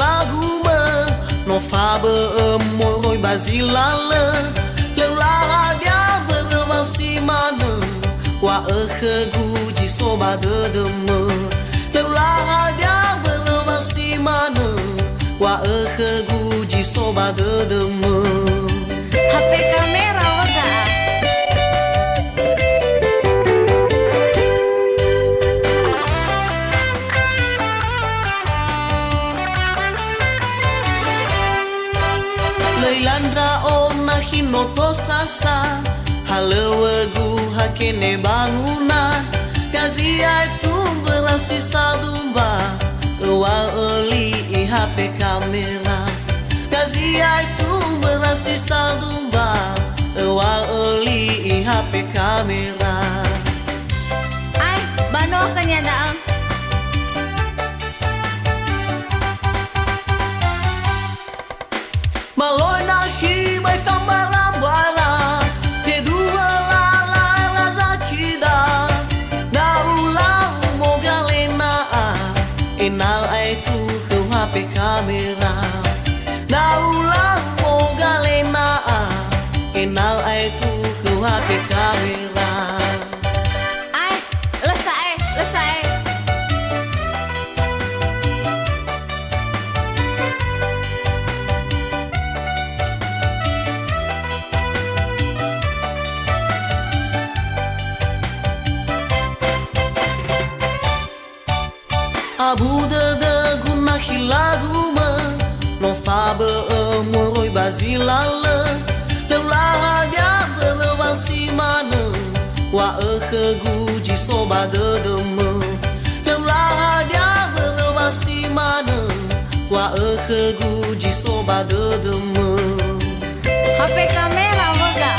lagu mơ no fa bơ môi bazilala leu la dia bơ vasimana wa khơ gu ji so ba de mơ leu la dia bơ vasimana wa khơ gu ji so ba de mơ HP kamera waga Leilandra ona hinoto sasa halewagu hakene bangunan gazia itu berasi sadumba ewa eli HP kamera gazia itu berasi sadumba ewa eli HP kamera ay bano kanya daang Maloi na hi bai fambalambala te dua la zakida da ula mogalena enal ai tu ke HP kamera da ula mogalena enal ai tu ke HP kamera ay lesai Abu de guna hilagu ma no fa bơ môi bazilala leu la dia bơ vasimana wa khơ gu ji so ba de mơ leu la dia bơ vasimana wa khơ gu ji so ba de mơ HP kamera waga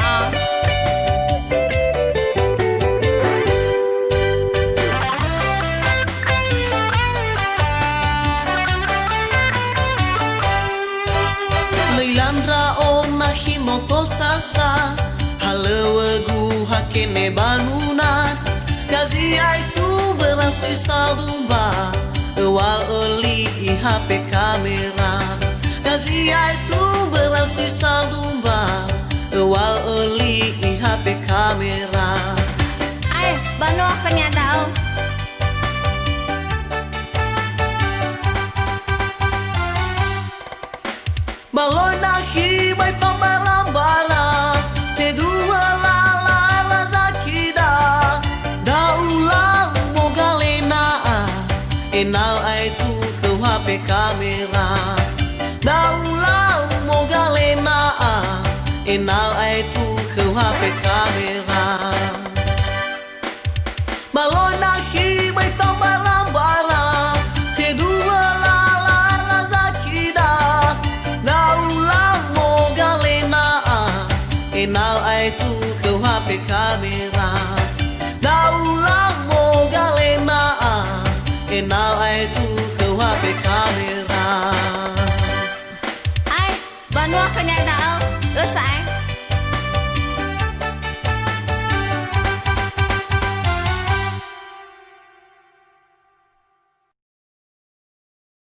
Leilandra ona hinoto sasa halewagu hakene bangunan gazia itu berasi sadumba ewa eli HP kamera gazia itu berasi sadumba ewa eli HP kamera ay bano kanya daang Baloi na hi bai fambalambala te dua la zakida da ula mogalena enal ai tu ke HP kamera da ula mogalena enal ai tu ke HP kamera Baloi na hi bai fambalambala te dua la zakida enal ai tu ke HP kamera da ulang mogalena enal ai tu ke HP kamera ay bano kanya daang lesai